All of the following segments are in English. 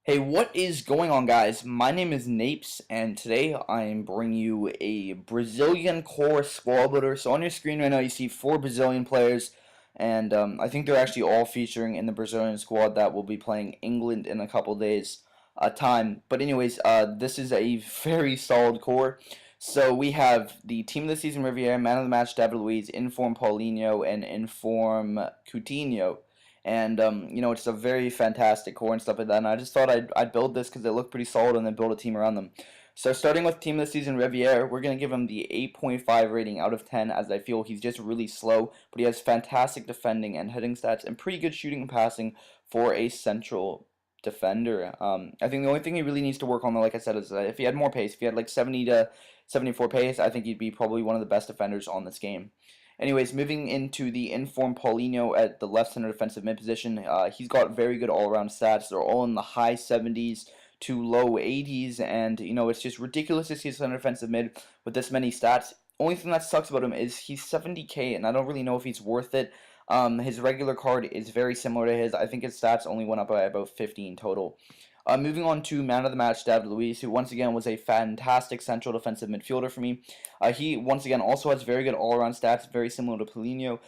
Hey, what is going on, guys? My name is Napes, and today I'm bringing you a Brazilian core squad builder. So on your screen right now, you see four Brazilian players, and I think they're actually all featuring in the Brazilian squad that will be playing England in a couple days' time. But anyways, this is a very solid core. So we have the team of the season Riviera, man of the match David Luiz, inform Paulinho, and inform Coutinho. And it's a very fantastic core and stuff like that. And I just thought I'd build this because it looked pretty solid, and then build a team around them. So starting with team of the season Riviere, we're gonna give him the 8.5 rating out of 10, as I feel he's just really slow, but he has fantastic defending and heading stats and pretty good shooting and passing for a central defender. I think the only thing he really needs to work on, though, like I said, is if he had more pace. If he had like 70 to 74 pace, I think he'd be probably one of the best defenders on this game. Anyways, moving into the informed Paulinho at the left center defensive mid position, he's got very good all-around stats. They're all in the high 70s to low 80s, and it's just ridiculous to see a center defensive mid with this many stats. Only thing that sucks about him is he's 70k, and I don't really know if he's worth it. His regular card is very similar to his. I think his stats only went up by about 15 total. Moving on to man of the match, David Luiz, who once again was a fantastic central defensive midfielder for me. He once again also has very good all-around stats, very similar to Paulinho.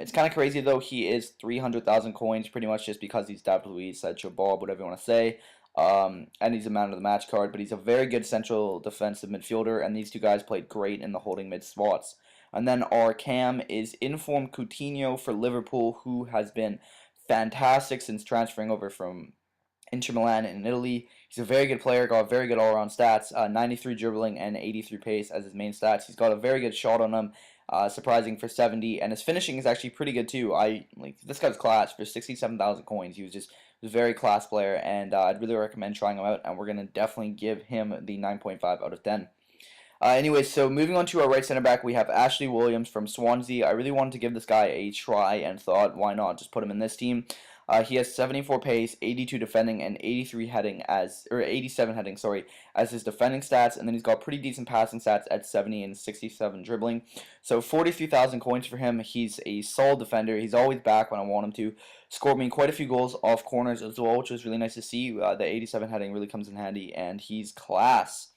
It's kind of crazy though. He is 300,000 coins, pretty much just because he's David Luiz, Sideshow Bob, whatever you want to say. And he's a man of the match card, but he's a very good central defensive midfielder, and these two guys played great in the holding mid spots. And then our cam is informed Coutinho for Liverpool, who has been fantastic since transferring over from Inter Milan in Italy. He's a very good player, got very good all-around stats, 93 dribbling and 83 pace as his main stats. He's got a very good shot on him, surprising for 70, and his finishing is actually pretty good too. This guy's class for 67,000 coins. He was a very class player, and I'd really recommend trying him out. And we're gonna definitely give him the 9.5 out of 10. Anyways, so moving on to our right center back, we have Ashley Williams from Swansea. I really wanted to give this guy a try and thought, why not just put him in this team? He has 74 pace, 82 defending, and 83 heading or 87 heading, sorry, as his defending stats, and then he's got pretty decent passing stats at 70 and 67 dribbling. So 43,000 coins for him. He's a solid defender. He's always back when I want him to. Scored me quite a few goals off corners as well, which was really nice to see. The 87 heading really comes in handy, and he's class.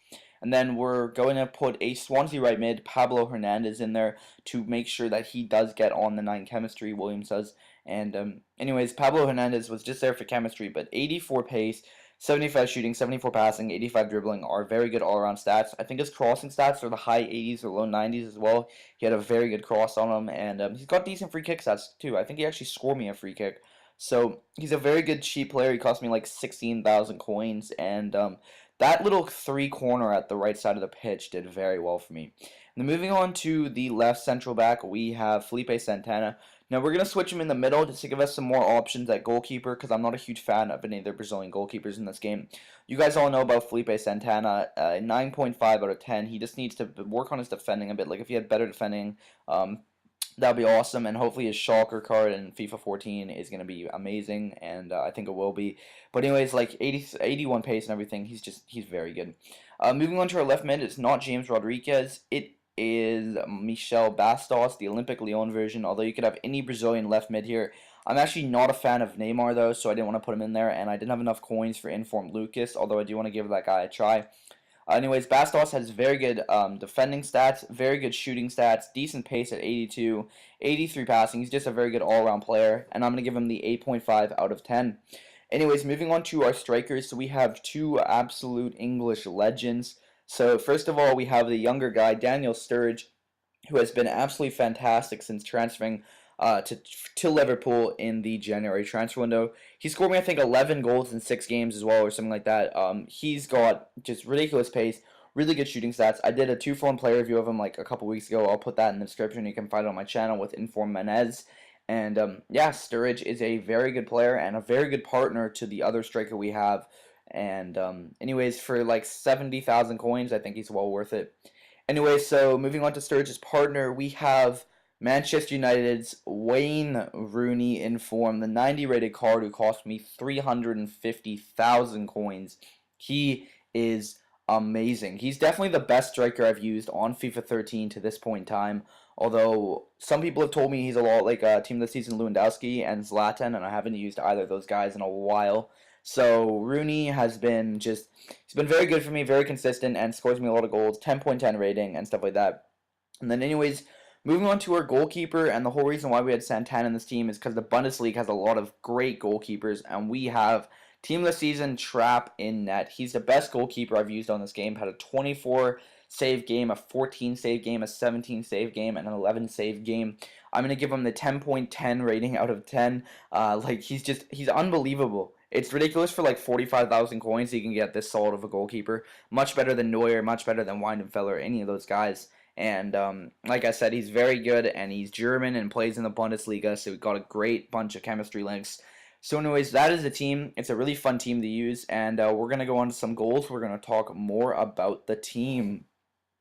And then we're going to put a Swansea right mid, Pablo Hernandez, in there to make sure that he does get on the 9 chemistry, Williams does. And anyways, Pablo Hernandez was just there for chemistry, but 84 pace, 75 shooting, 74 passing, 85 dribbling are very good all-around stats. I think his crossing stats are the high 80s or low 90s as well. He had a very good cross on him, and he's got decent free kick stats too. I think he actually scored me a free kick. So he's a very good cheap player. He cost me like 16,000 coins, and that little three corner at the right side of the pitch did very well for me. And then moving on to the left central back, we have Felipe Santana. Now we're going to switch him in the middle just to give us some more options at goalkeeper, because I'm not a huge fan of any of the Brazilian goalkeepers in this game. You guys all know about Felipe Santana, 9.5 out of 10. He just needs to work on his defending a bit. Like if he had better defending, that'd be awesome, and hopefully his Schalke card in FIFA 14 is going to be amazing, and I think it will be. But anyways, like 81 pace and everything, he's very good. Moving on to our left mid, it's not James Rodriguez. It is Michel Bastos, the Olympic Lyon version, although you could have any Brazilian left mid here. I'm actually not a fan of Neymar, though, so I didn't want to put him in there, and I didn't have enough coins for informed Lucas, although I do want to give that guy a try. Anyways, Bastos has very good defending stats, very good shooting stats, decent pace at 82, 83 passing. He's just a very good all-around player, and I'm going to give him the 8.5 out of 10. Anyways, moving on to our strikers, so we have two absolute English legends. So first of all, we have the younger guy, Daniel Sturridge, who has been absolutely fantastic since transferring to Liverpool in the January transfer window. He scored me, I think, 11 goals in 6 games as well, or something like that. He's got just ridiculous pace, really good shooting stats. I did a 2-for-1 player review of him like a couple weeks ago. I'll put that in the description. You can find it on my channel with Inform Menez. And yeah, Sturridge is a very good player and a very good partner to the other striker we have. And anyways, for like 70,000 coins, I think he's well worth it. Anyway, so moving on to Sturridge's partner, we have Manchester United's Wayne Rooney in form, the 90 rated card, who cost me 350,000 coins. He is amazing. He's definitely the best striker I've used on FIFA 13 to this point in time. Although some people have told me he's a lot like Team of the Season Lewandowski and Zlatan, and I haven't used either of those guys in a while. So Rooney has been he's been very good for me, very consistent, and scores me a lot of goals, 10.10 rating and stuff like that. And then, anyways, moving on to our goalkeeper, and the whole reason why we had Santana in this team is because the Bundesliga has a lot of great goalkeepers, and we have team of the season Trapp in net. He's the best goalkeeper I've used on this game. Had a 24 save game, a 14 save game, a 17 save game, and an 11 save game. I'm gonna give him the 10.10 rating out of 10. Like he's unbelievable. It's ridiculous for like 45,000 coins you can get this solid of a goalkeeper. Much better than Neuer, much better than Weidenfeller, any of those guys. And like I said, he's very good, and he's German and plays in the Bundesliga, so we got a great bunch of chemistry links. So anyways, that is the team. It's a really fun team to use, and we're going to go on to some goals. We're going to talk more about the team.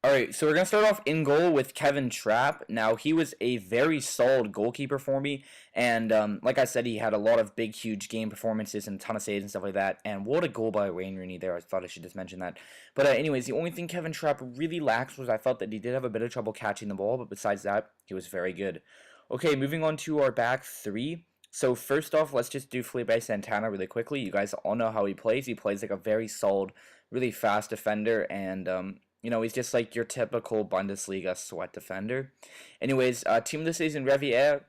All right, so we're going to start off in goal with Kevin Trapp. Now, he was a very solid goalkeeper for me, and like I said, he had a lot of big, huge game performances and a ton of saves and stuff like that, and what a goal by Wayne Rooney there. I thought I should just mention that. But anyways, the only thing Kevin Trapp really lacks was I felt that he did have a bit of trouble catching the ball, but besides that, he was very good. Okay, moving on to our back three. So first off, let's just do Felipe Santana really quickly. You guys all know how he plays. He plays like a very solid, really fast defender, and he's just like your typical Bundesliga sweat defender. Anyways, team of the season, Revier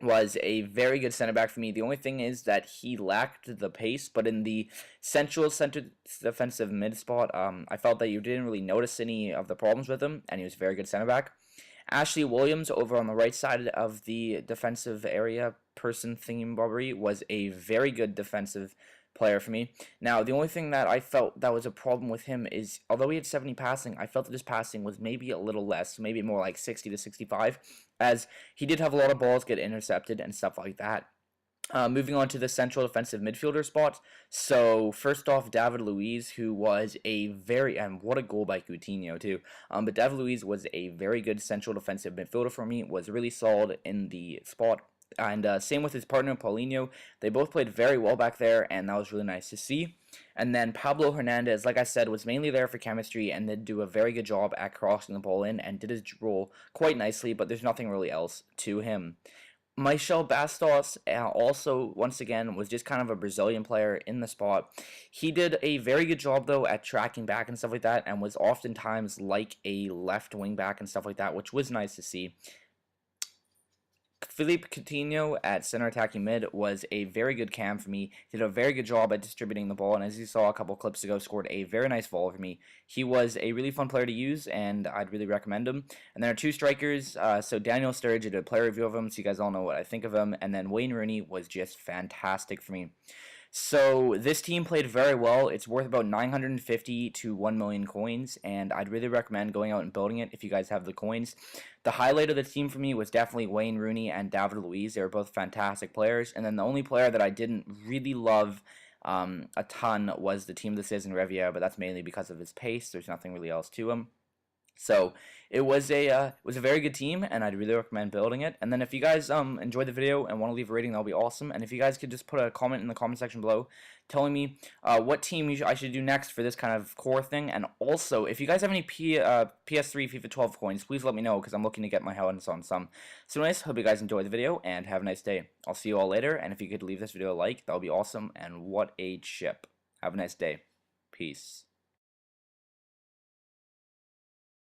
was a very good center back for me. The only thing is that he lacked the pace, but in the central center defensive mid spot, I felt that you didn't really notice any of the problems with him, and he was a very good center back. Ashley Williams over on the right side of the defensive area person thingy was a very good defensive player for me. Now, the only thing that I felt that was a problem with him is, although he had 70 passing, I felt that his passing was maybe a little less, maybe more like 60 to 65, as he did have a lot of balls get intercepted and stuff like that. Moving on to the central defensive midfielder spot. So first off, David Luiz, who was a very, and what a goal by Coutinho too. But David Luiz was a very good central defensive midfielder for me. Was really solid in the spot. And same with his partner Paulinho. They both played very well back there, and that was really nice to see. And then Pablo Hernandez, like I said, was mainly there for chemistry and did do a very good job at crossing the ball in and did his role quite nicely, but there's nothing really else to him. Michel Bastos also, once again, was just kind of a Brazilian player in the spot. He did a very good job, though, at tracking back and stuff like that, and was oftentimes like a left wing back and stuff like that, which was nice to see. Philippe Coutinho at center attacking mid was a very good cam for me. He did a very good job at distributing the ball, and as you saw a couple clips ago, scored a very nice volley for me. He was a really fun player to use, and I'd really recommend him. And then our two strikers, so Daniel Sturridge, I did a player review of him, so you guys all know what I think of him. And then Wayne Rooney was just fantastic for me. So this team played very well. It's worth about 950 to 1 million coins, and I'd really recommend going out and building it if you guys have the coins. The highlight of the team for me was definitely Wayne Rooney and David Luiz. They were both fantastic players, and then the only player that I didn't really love a ton was the team of the season, Revier, but that's mainly because of his pace. There's nothing really else to him. So it was a very good team, and I'd really recommend building it. And then if you guys enjoyed the video and want to leave a rating, that'll be awesome. And if you guys could just put a comment in the comment section below telling me what team I should do next for this kind of core thing. And also, if you guys have any PS3 FIFA 12 coins, please let me know, because I'm looking to get my hands on some. So anyways, hope you guys enjoyed the video and have a nice day. I'll see you all later, and if you could leave this video a like, that would be awesome. And what a chip. Have a nice day. Peace.